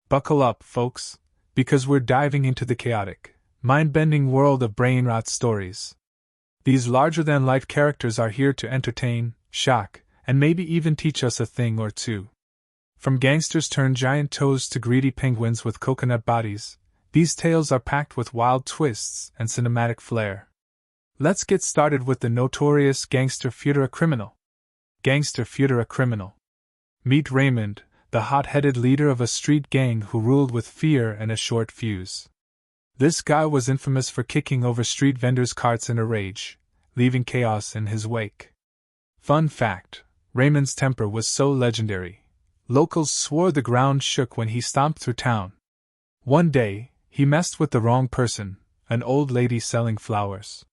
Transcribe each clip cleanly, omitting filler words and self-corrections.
Buckle up, folks, because we're diving into the chaotic, mind-bending world of Brainrot stories. These larger-than-life characters are here to entertain, shock, and maybe even teach us a thing or two. From gangsters turned giant toes to greedy penguins with coconut bodies, these tales are packed with wild twists and cinematic flair. Let's get started with the notorious Gangster Futera Criminal. Gangster Futera Criminal. Meet Raymond, the hot-headed leader of a street gang who ruled with fear and a short fuse. This guy was infamous for kicking over street vendors' carts in a rage, leaving chaos in his wake. Fun fact, Raymond's temper was so legendary, locals swore the ground shook when he stomped through town. One day, he messed with the wrong person, an old lady selling flowers.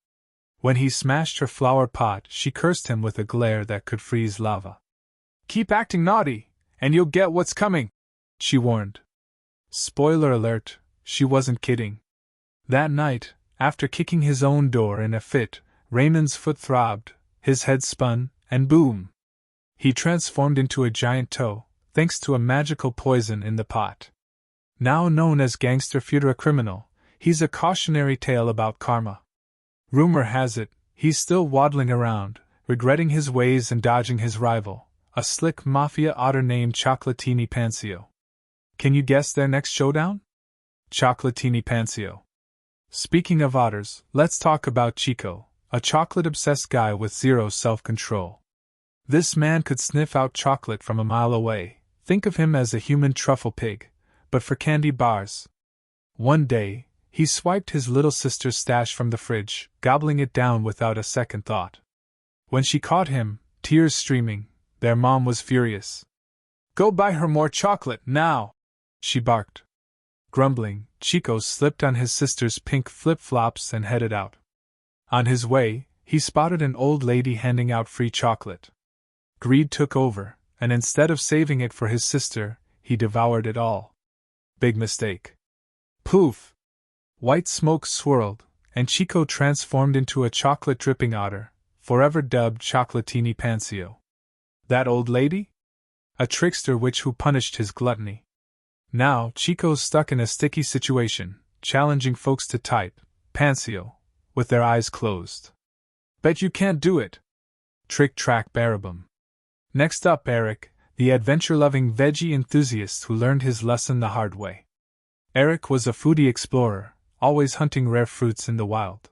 When he smashed her flower pot, she cursed him with a glare that could freeze lava. "Keep acting naughty, and you'll get what's coming," she warned. Spoiler alert, she wasn't kidding. That night, after kicking his own door in a fit, Raymond's foot throbbed, his head spun, and boom! He transformed into a giant toe, thanks to a magical poison in the pot. Now known as Gangster Futera Criminal, he's a cautionary tale about karma. Rumor has it, he's still waddling around, regretting his ways and dodging his rival, a slick mafia otter named Chocolatini Pansio. Can you guess their next showdown? Chocolatini Pansio. Speaking of otters, let's talk about Chico, a chocolate-obsessed guy with zero self-control. This man could sniff out chocolate from a mile away. Think of him as a human truffle pig, but for candy bars. One day, he swiped his little sister's stash from the fridge, gobbling it down without a second thought. When she caught him, tears streaming, their mom was furious. "Go buy her more chocolate, now!" she barked. Grumbling, Chico slipped on his sister's pink flip-flops and headed out. On his way, he spotted an old lady handing out free chocolate. Greed took over, and instead of saving it for his sister, he devoured it all. Big mistake. Poof! White smoke swirled, and Chico transformed into a chocolate-dripping otter, forever dubbed Chocolatini Pansio. That old lady? A trickster witch who punished his gluttony. Now, Chico's stuck in a sticky situation, challenging folks to type, Pansio, with their eyes closed. Bet you can't do it! Track Baraboom. Next up, Eric, the adventure-loving veggie enthusiast who learned his lesson the hard way. Eric was a foodie explorer, always hunting rare fruits in the wild.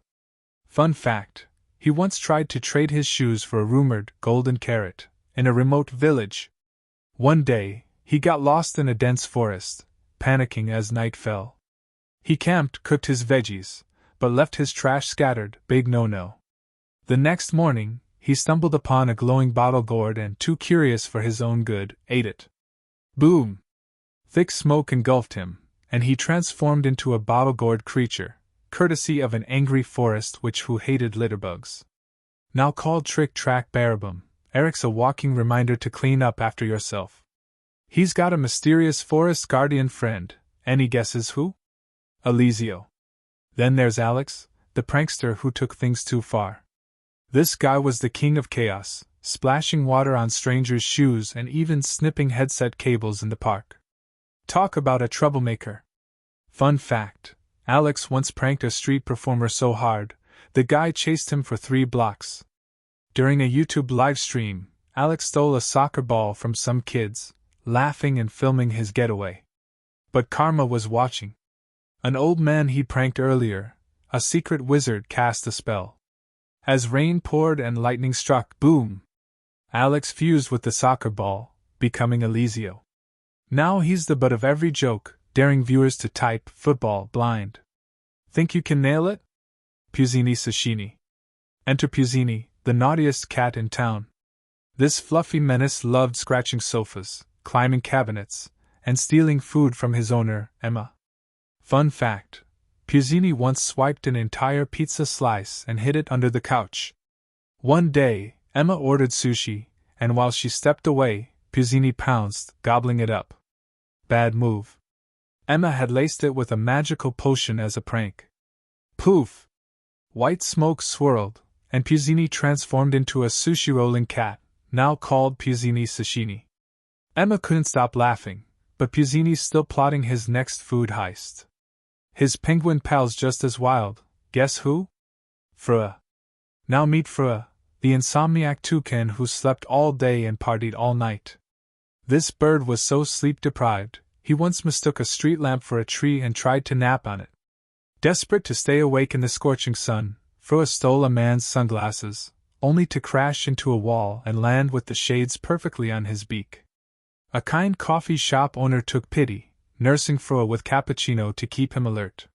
Fun fact, he once tried to trade his shoes for a rumored golden carrot in a remote village. One day, he got lost in a dense forest, panicking as night fell. He camped, cooked his veggies, but left his trash scattered, big no-no. The next morning, he stumbled upon a glowing bottle gourd and, too curious for his own good, ate it. Boom! Thick smoke engulfed him, and he transformed into a bottle gourd creature, courtesy of an angry forest witch who hated litterbugs. Now called Track Baraboom, Eric's a walking reminder to clean up after yourself. He's got a mysterious forest guardian friend. Any guesses who? Allesio. Then there's Alex, the prankster who took things too far. This guy was the king of chaos, splashing water on strangers' shoes and even snipping headset cables in the park. Talk about a troublemaker. Fun fact, Alex once pranked a street performer so hard, the guy chased him for 3 blocks. During a YouTube livestream, Alex stole a soccer ball from some kids, laughing and filming his getaway. But karma was watching. An old man he pranked earlier, a secret wizard, cast a spell. As rain poured and lightning struck, boom! Alex fused with the soccer ball, becoming Allesio. Now he's the butt of every joke, daring viewers to type football blind. Think you can nail it? Pusini Sushini. Enter Pusini, the naughtiest cat in town. This fluffy menace loved scratching sofas, climbing cabinets, and stealing food from his owner, Emma. Fun fact, Pusini once swiped an entire pizza slice and hid it under the couch. One day, Emma ordered sushi, and while she stepped away, Pusini pounced, gobbling it up. Bad move. Emma had laced it with a magical potion as a prank. Poof! White smoke swirled, and Pusini transformed into a sushi-rolling cat, now called Pusini Sushini. Emma couldn't stop laughing, but Pusini's still plotting his next food heist. His penguin pal's just as wild. Guess who? Frua. Now meet Frua, the insomniac toucan who slept all day and partied all night. This bird was so sleep-deprived, he once mistook a street lamp for a tree and tried to nap on it. Desperate to stay awake in the scorching sun, Frua stole a man's sunglasses, only to crash into a wall and land with the shades perfectly on his beak. A kind coffee shop owner took pity, nursing Frua with cappuccino to keep him alert.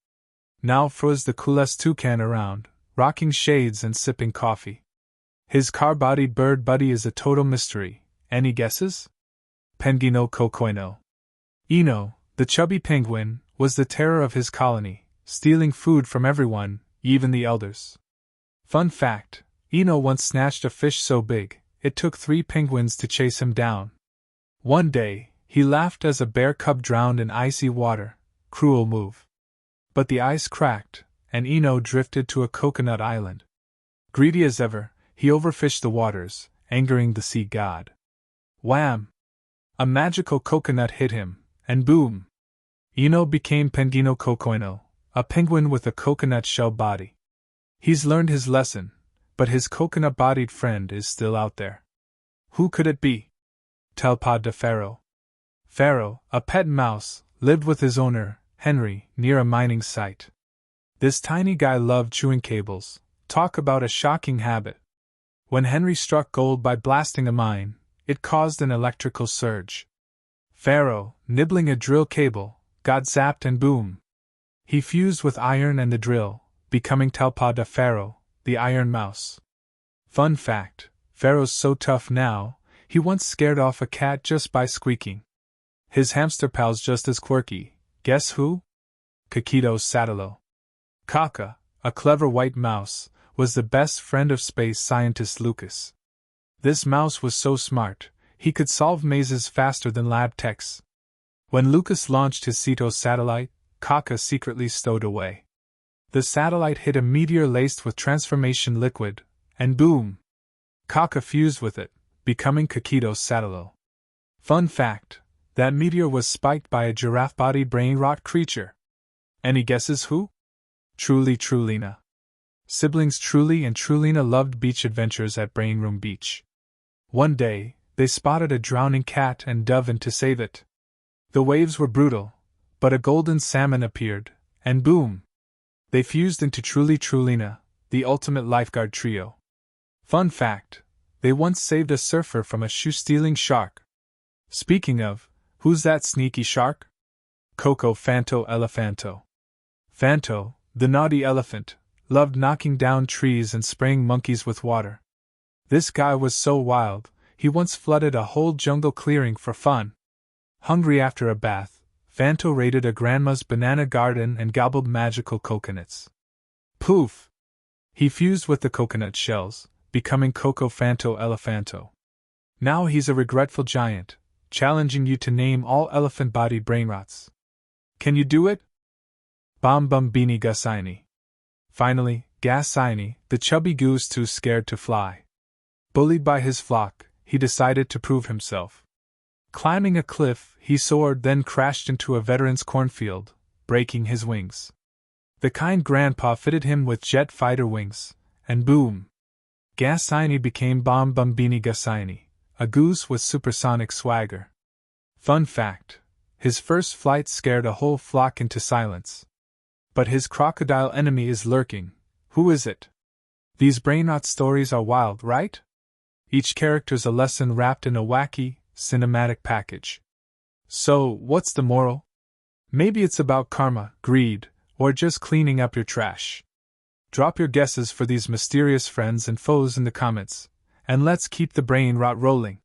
Now Frua's the coolest toucan around, rocking shades and sipping coffee. His car-bodied bird buddy is a total mystery. Any guesses? Penguino Cocoino. Eno, the chubby penguin, was the terror of his colony, stealing food from everyone, even the elders. Fun fact, Eno once snatched a fish so big, it took 3 penguins to chase him down. One day, he laughed as a bear cub drowned in icy water. Cruel move. But the ice cracked, and Eno drifted to a coconut island. Greedy as ever, he overfished the waters, angering the sea god. Wham! A magical coconut hit him, and boom! Eno became Penguino Cocoino, a penguin with a coconut shell body. He's learned his lesson, but his coconut-bodied friend is still out there. Who could it be? Talpa de Pharaoh. Pharaoh, a pet mouse, lived with his owner, Henry, near a mining site. This tiny guy loved chewing cables. Talk about a shocking habit. When Henry struck gold by blasting a mine, it caused an electrical surge. Pharaoh, nibbling a drill cable, got zapped and boom! He fused with iron and the drill, becoming Talpa de Pharaoh, the Iron Mouse. Fun fact, Pharaoh's so tough now, he once scared off a cat just by squeaking. His hamster pal's just as quirky. Guess who? Kakido Satalo. Kaka, a clever white mouse, was the best friend of space scientist Lucas. This mouse was so smart, he could solve mazes faster than lab techs. When Lucas launched his Ceto satellite, Kaka secretly stowed away. The satellite hit a meteor laced with transformation liquid, and boom! Kaka fused with it, becoming Kakido Satalo. Fun fact, that meteor was spiked by a giraffe-bodied brain-rot creature. Any guesses who? Trulina. Siblings Truly and Trulina loved beach adventures at Brainroom Beach. One day, they spotted a drowning cat and dove in to save it. The waves were brutal, but a golden salmon appeared, and boom! They fused into Trulina, the ultimate lifeguard trio. Fun fact, they once saved a surfer from a shoe-stealing shark. Speaking of, who's that sneaky shark? Coco Fanto Elefanto. Fanto, the naughty elephant, loved knocking down trees and spraying monkeys with water. This guy was so wild, he once flooded a whole jungle clearing for fun. Hungry after a bath, Fanto raided a grandma's banana garden and gobbled magical coconuts. Poof! He fused with the coconut shells, becoming Coco Fanto Elefanto. Now he's a regretful giant, challenging you to name all elephant-bodied brainrots. Can you do it? Bambini Gasaini. Finally, Gasaini, the chubby goose too scared to fly. Bullied by his flock, he decided to prove himself. Climbing a cliff, he soared, then crashed into a veteran's cornfield, breaking his wings. The kind grandpa fitted him with jet fighter wings, and boom! Gasaini became Bambini Gasaini, a goose with supersonic swagger. Fun fact, his first flight scared a whole flock into silence. But his crocodile enemy is lurking. Who is it? These Brainrot stories are wild, right? Each character's a lesson wrapped in a wacky, cinematic package. So, what's the moral? Maybe it's about karma, greed, or just cleaning up your trash. Drop your guesses for these mysterious friends and foes in the comments, and let's keep the brain rot rolling.